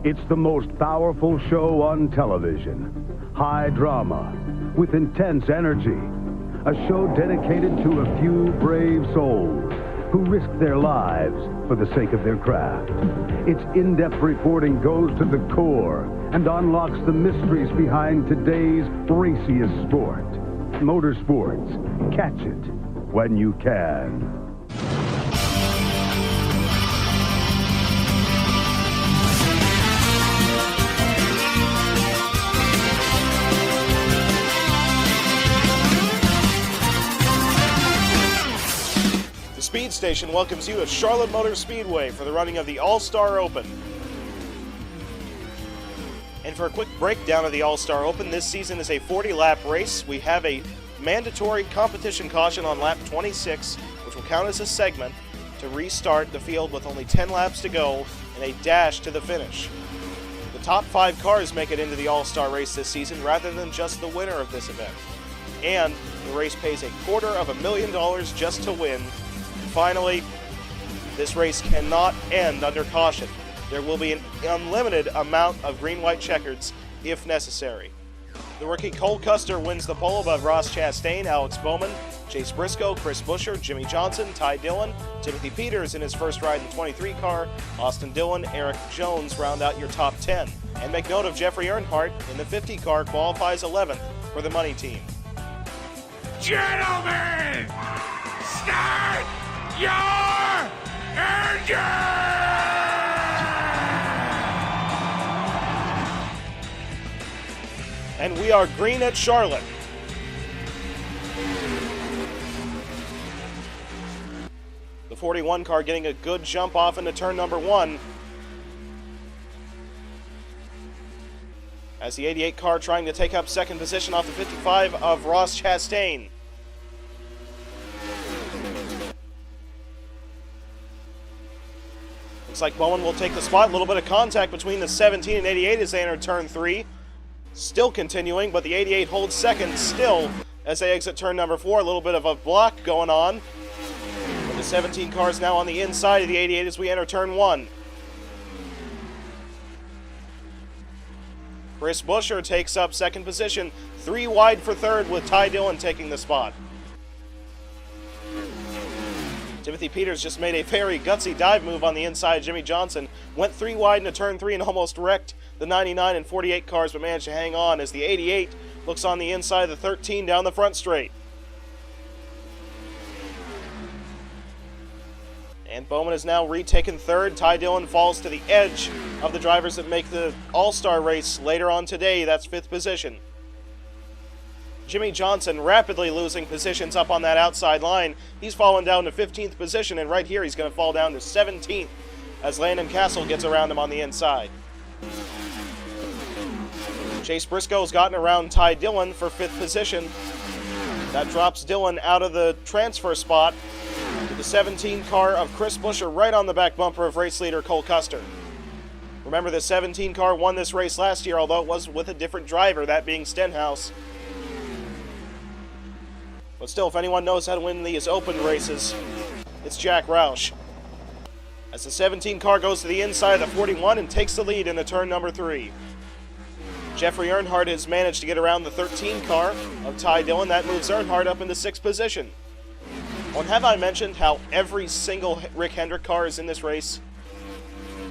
It's the most powerful show on television. High drama, with intense energy. A show dedicated to a few brave souls who risk their lives for the sake of their craft. Its in-depth reporting goes to the core and unlocks the mysteries behind today's raciest sport. Motorsports. Catch it when you can. Speed Station welcomes you to Charlotte Motor Speedway for the running of the All-Star Open. And for a quick breakdown of the All-Star Open, this season is a 40-lap race. We have a mandatory competition caution on lap 26, which will count as a segment to restart the field with only 10 laps to go and a dash to the finish. The top 5 cars make it into the All-Star race this season rather than just the winner of this event. And the race pays $250,000 just to win. Finally, this race cannot end under caution. There will be an unlimited amount of green-white checkers if necessary. The rookie Cole Custer wins the pole above Ross Chastain, Alex Bowman, Chase Briscoe, Chris Buescher, Jimmy Johnson, Ty Dillon, Timothy Peters in his first ride in the 23 car, Austin Dillon, Eric Jones round out your top 10. And make note of Jeffrey Earnhardt in the 50 car qualifies 11th for the money team. Gentlemen, start your engine! And we are green at Charlotte. The 41 car getting a good jump off into turn number 1. As the 88 car trying to take up second position off the 55 of Ross Chastain. Looks like Bowman will take the spot. A little bit of contact between the 17 and 88 as they enter turn 3. Still continuing, but the 88 holds second still as they exit turn number 4. A little bit of a block going on. But the 17 car is now on the inside of the 88 as we enter turn 1. Chris Buescher takes up second position. 3 wide for third with Ty Dillon taking the spot. Timothy Peters just made a very gutsy dive move on the inside. Jimmy Johnson went 3 wide into turn 3 and almost wrecked the 99 and 48 cars, but managed to hang on as the 88 looks on the inside of the 13 down the front straight. And Bowman has now retaken third. Ty Dillon falls to the edge of the drivers that make the All-Star race later on today. That's 5th position. Jimmy Johnson rapidly losing positions up on that outside line. He's fallen down to 15th position, and right here he's going to fall down to 17th as Landon Castle gets around him on the inside. Chase Briscoe's gotten around Ty Dillon for 5th position. That drops Dillon out of the transfer spot to the 17 car of Chris Buescher right on the back bumper of race leader Cole Custer. Remember, the 17 car won this race last year, although it was with a different driver, that being Stenhouse. But still, if anyone knows how to win these open races, it's Jack Roush. As the 17 car goes to the inside of the 41 and takes the lead into turn number 3. Jeffrey Earnhardt has managed to get around the 13 car of Ty Dillon. That moves Earnhardt up into 6th position. Well, have I mentioned how every single Rick Hendrick car is in this race?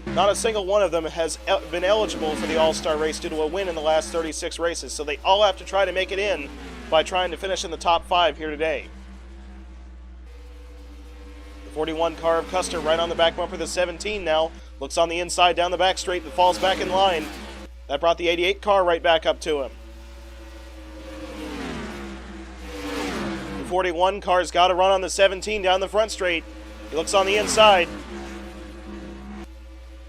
Not a single one of them has been eligible for the All-Star race due to a win in the last 36 races, so they all have to try to make it in by trying to finish in the top 5 here today. The 41 car of Custer right on the back bumper. The 17 now looks on the inside down the back straight and falls back in line. That brought the 88 car right back up to him. The 41 car's got to run on the 17 down the front straight. He looks on the inside.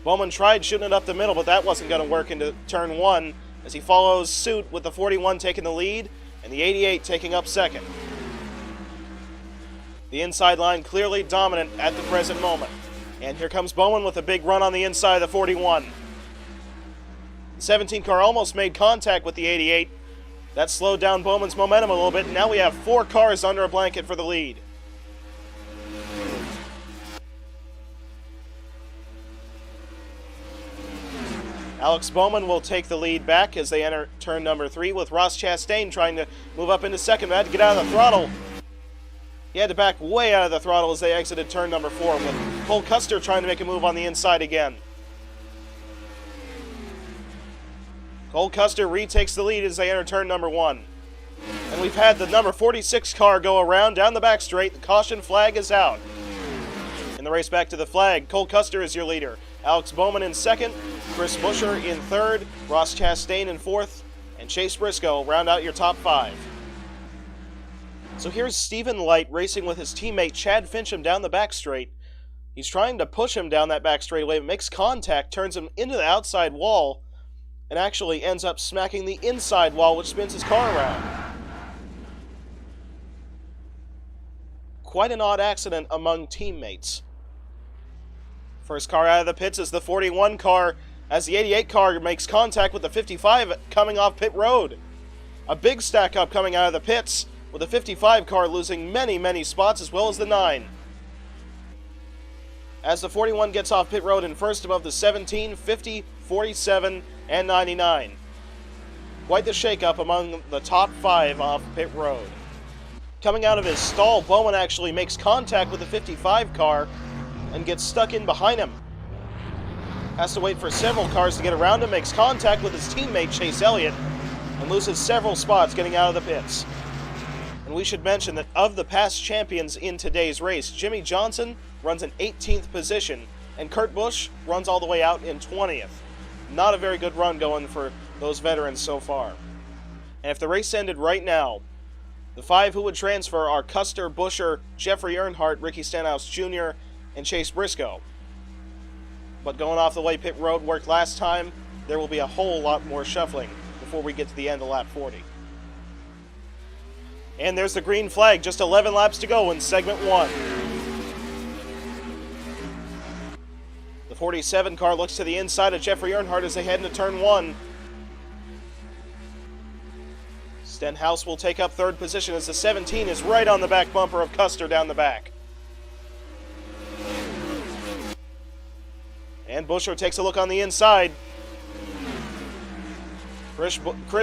Bowman tried shooting it up the middle, but that wasn't going to work into turn 1 as he follows suit with the 41 taking the lead and the 88 taking up second. The inside line clearly dominant at the present moment. And here comes Bowman with a big run on the inside of the 41. The 17 car almost made contact with the 88. That slowed down Bowman's momentum a little bit, and now we have 4 cars under a blanket for the lead. Alex Bowman will take the lead back as they enter turn number 3, with Ross Chastain trying to move up into second. Had to get out of the throttle. He had to back way out of the throttle as they exited turn number 4, with Cole Custer trying to make a move on the inside again. Cole Custer retakes the lead as they enter turn number 1. And we've had the number 46 car go around down the back straight. The caution flag is out. In the race back to the flag, Cole Custer is your leader. Alex Bowman in second, Chris Buescher in third, Ross Chastain in fourth, and Chase Briscoe round out your top 5. So here's Stephen Light racing with his teammate Chad Fincham down the back straight. He's trying to push him down that back straightaway, but makes contact, turns him into the outside wall, and actually ends up smacking the inside wall, which spins his car around. Quite an odd accident among teammates. First car out of the pits is the 41 car, as the 88 car makes contact with the 55 coming off pit road. A big stack up coming out of the pits, with the 55 car losing many spots, as well as the 9. As the 41 gets off pit road in first above the 17, 50, 47, and 99. Quite the shakeup among the top 5 off pit road. Coming out of his stall, Bowman actually makes contact with the 55 car and gets stuck in behind him. Has to wait for several cars to get around him, makes contact with his teammate Chase Elliott, and loses several spots getting out of the pits. And we should mention that of the past champions in today's race, Jimmy Johnson runs in 18th position, and Kurt Busch runs all the way out in 20th. Not a very good run going for those veterans so far. And if the race ended right now, the 5 who would transfer are Custer, Buescher, Jeffrey Earnhardt, Ricky Stenhouse Jr., and Chase Briscoe. But going off the way pit road worked last time, there will be a whole lot more shuffling before we get to the end of lap 40. And there's the green flag, just 11 laps to go in segment 1. The 47 car looks to the inside of Jeffrey Earnhardt as they head into turn 1. Stenhouse will take up third position as the 17 is right on the back bumper of Custer down the back. And Buescher takes a look on the inside. Chris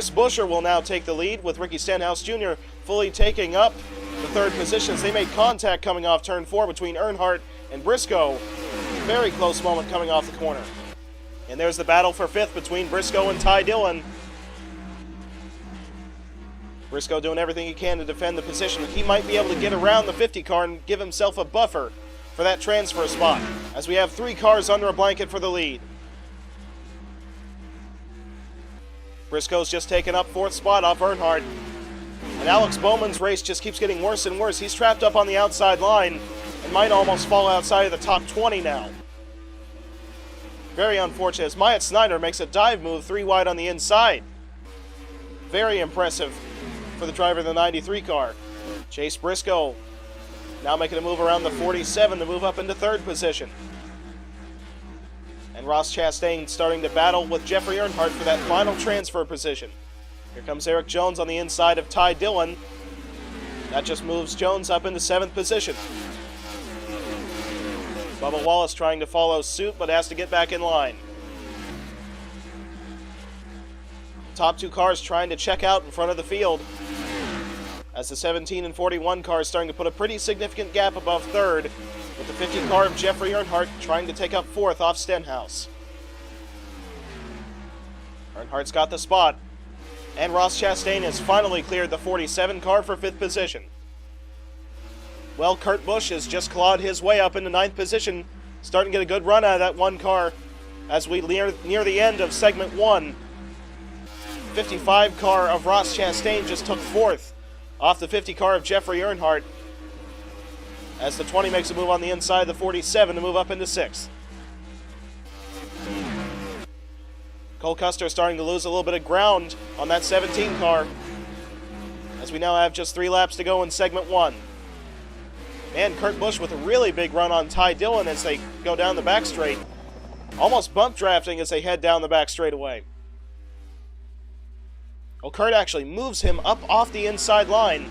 Buescher will now take the lead, with Ricky Stenhouse Jr. fully taking up the third position as they made contact coming off turn 4 between Earnhardt and Briscoe. Very close moment coming off the corner. And there's the battle for 5th between Briscoe and Ty Dillon. Briscoe doing everything he can to defend the position. He might be able to get around the 50 car and give himself a buffer for that transfer spot, as we have 3 cars under a blanket for the lead. Briscoe's just taken up 4th spot off Earnhardt. And Alex Bowman's race just keeps getting worse and worse. He's trapped up on the outside line and might almost fall outside of the top 20 now. Very unfortunate as Myatt Snyder makes a dive move 3 wide on the inside. Very impressive for the driver of the 93 car. Chase Briscoe now making a move around the 47 to move up into 3rd position. And Ross Chastain starting to battle with Jeffrey Earnhardt for that final transfer position. Here comes Eric Jones on the inside of Ty Dillon. That just moves Jones up into 7th position. Bubba Wallace trying to follow suit, but has to get back in line. Top 2 cars trying to check out in front of the field, as the 17 and 41 cars starting to put a pretty significant gap above 3rd, with the 50 car of Jeffrey Earnhardt trying to take up 4th off Stenhouse. Earnhardt's got the spot, and Ross Chastain has finally cleared the 47 car for 5th position. Well, Kurt Busch has just clawed his way up into 9th position, starting to get a good run out of that 1 car as we near the end of segment 1. 55 car of Ross Chastain just took 4th off the 50 car of Jeffrey Earnhardt, as the 20 makes a move on the inside of the 47 to move up into 6th. Cole Custer starting to lose a little bit of ground on that 17 car, as we now have just 3 laps to go in segment 1. And Kurt Busch with a really big run on Ty Dillon as they go down the back straight, almost bump drafting as they head down the back straightaway. Well, Kurt actually moves him up off the inside line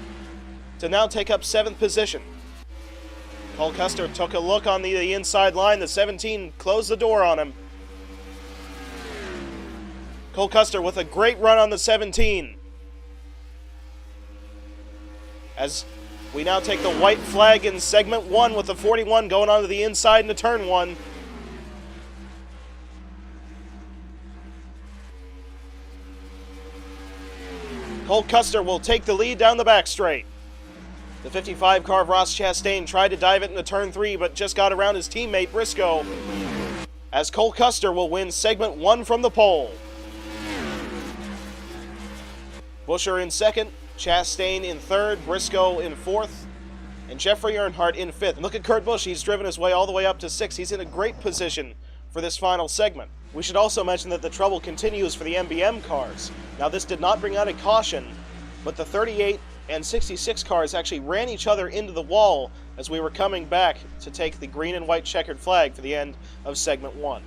to now take up 7th position. Cole Custer took a look on the inside line. The 17 closed the door on him. Cole Custer with a great run on the 17. As we now take the white flag in segment 1 with the 41 going on to the inside into turn 1. Cole Custer will take the lead down the back straight. The 55 car of Ross Chastain tried to dive it into turn 3, but just got around his teammate Briscoe, as Cole Custer will win segment 1 from the pole. Buescher in second, Chastain in third, Briscoe in fourth, and Jeffrey Earnhardt in fifth. And look at Kurt Busch, he's driven his way all the way up to 6th. He's in a great position for this final segment. We should also mention that the trouble continues for the MBM cars. Now, this did not bring out a caution, but the 38 and 66 cars actually ran each other into the wall as we were coming back to take the green and white checkered flag for the end of segment 1.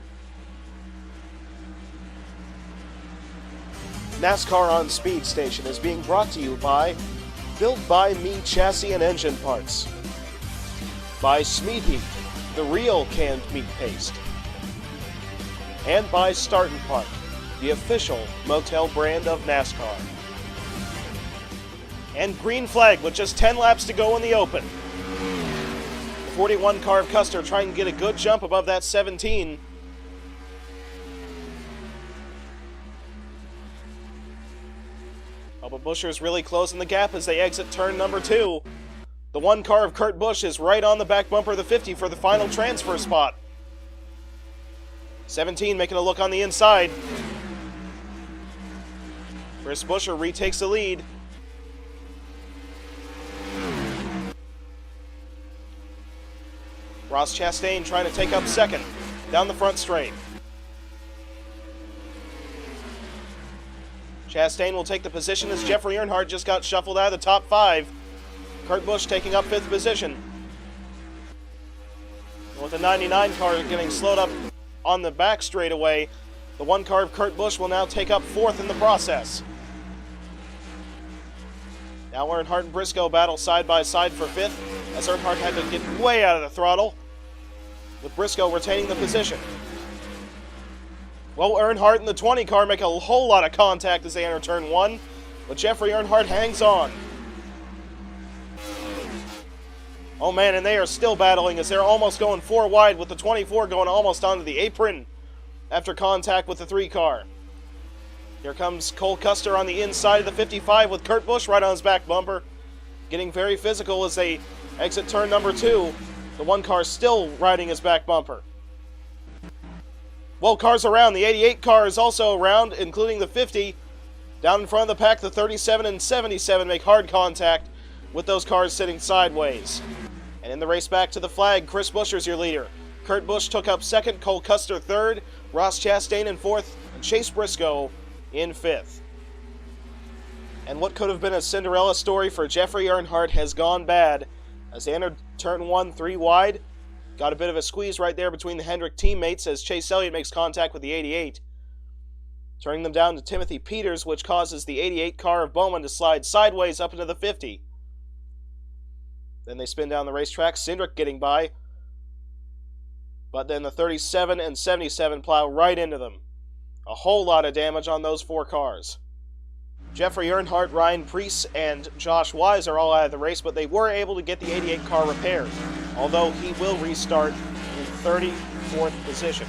NASCAR on Speed Station is being brought to you by Built by Me Chassis and Engine Parts, by Smeat Heat, the real canned meat paste, and by Start & Park, the official motel brand of NASCAR. And green flag with just 10 laps to go in the open. The 41 car of Custer trying to get a good jump above that 17. Oh, but Buescher's really closing the gap as they exit turn number 2. The 1 car of Kurt Busch is right on the back bumper of the 50 for the final transfer spot. 17 making a look on the inside. Chris Buescher retakes the lead. Ross Chastain trying to take up second down the front straight. Chastain will take the position as Jeffrey Earnhardt just got shuffled out of the top 5. Kurt Busch taking up 5th position. And with the 99 car getting slowed up on the back straightaway, the 1 car of Kurt Busch will now take up 4th in the process. Now Earnhardt and Briscoe battle side by side for 5th, as Earnhardt had to get way out of the throttle, with Briscoe retaining the position. Well, Earnhardt and the 20 car make a whole lot of contact as they enter turn 1, but Jeffrey Earnhardt hangs on. Oh man, and they are still battling as they're almost going 4 wide, with the 24 going almost onto the apron after contact with the 3 car. Here comes Cole Custer on the inside of the 55 with Kurt Busch right on his back bumper, getting very physical as they exit turn number 2. The 1 car still riding his back bumper. Well, cars around. The 88 car is also around, including the 50. Down in front of the pack, the 37 and 77 make hard contact with those cars sitting sideways. And in the race back to the flag, Chris Buescher's your leader. Kurt Busch took up 2nd, Cole Custer 3rd, Ross Chastain in 4th, and Chase Briscoe in 5th. And what could have been a Cinderella story for Jeffrey Earnhardt has gone bad as they entered turn 1 3 wide. Got a bit of a squeeze right there between the Hendrick teammates as Chase Elliott makes contact with the 88, turning them down to Timothy Peters, which causes the 88 car of Bowman to slide sideways up into the 50. Then they spin down the racetrack, Cindric getting by, but then the 37 and 77 plow right into them. A whole lot of damage on those 4 cars. Jeffrey Earnhardt, Ryan Preece, and Josh Wise are all out of the race, but they were able to get the 88 car repaired, although he will restart in 34th position.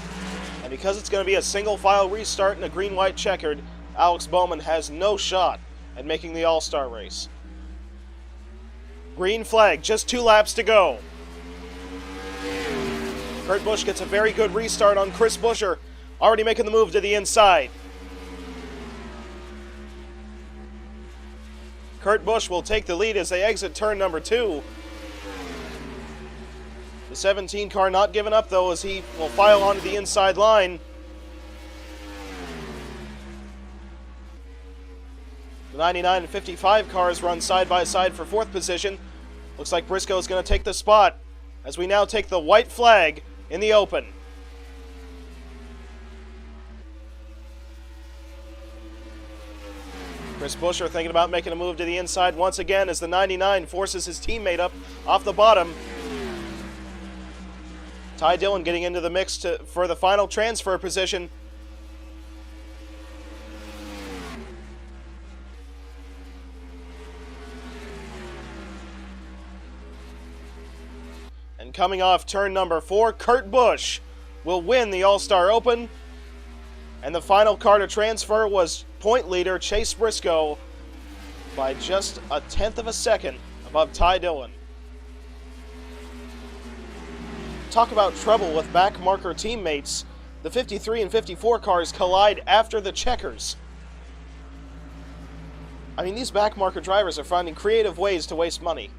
And because it's going to be a single file restart in a green-white checkered, Alex Bowman has no shot at making the All-Star race. Green flag, just 2 laps to go. Kurt Busch gets a very good restart on Chris Buescher, already making the move to the inside. Kurt Busch will take the lead as they exit turn number 2. The 17 car not giving up though, as he will file onto the inside line. The 99 and 55 cars run side by side for 4th position. Looks like Briscoe is going to take the spot as we now take the white flag in the open. Chris Buescher thinking about making a move to the inside once again as the 99 forces his teammate up off the bottom. Ty Dillon getting into the mix for the final transfer position. And coming off turn number 4, Kurt Busch will win the All-Star Open. And the final car to transfer was point leader Chase Briscoe by just a tenth of a second above Ty Dillon. Talk about trouble with back marker teammates. The 53 and 54 cars collide after the checkers. I mean, these back marker drivers are finding creative ways to waste money.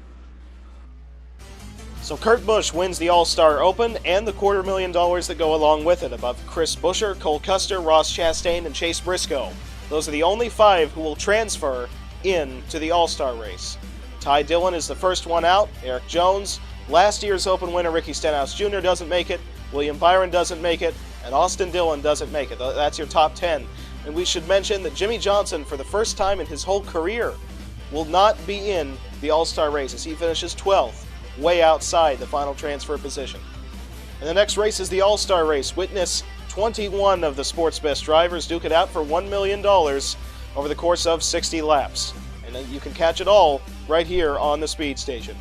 So Kurt Busch wins the All-Star Open and the $250,000 that go along with it, above Chris Buescher, Cole Custer, Ross Chastain, and Chase Briscoe. Those are the only 5 who will transfer into the All-Star race. Ty Dillon is the first one out. Eric Jones, last year's Open winner Ricky Stenhouse Jr. doesn't make it. William Byron doesn't make it. And Austin Dillon doesn't make it. That's your top 10. And we should mention that Jimmy Johnson, for the first time in his whole career, will not be in the All-Star race as he finishes 12th, way outside the final transfer position. And the next race is the All-Star race. Witness 21 of the sport's best drivers duke it out for $1 million over the course of 60 laps. And you can catch it all right here on the Speed Station.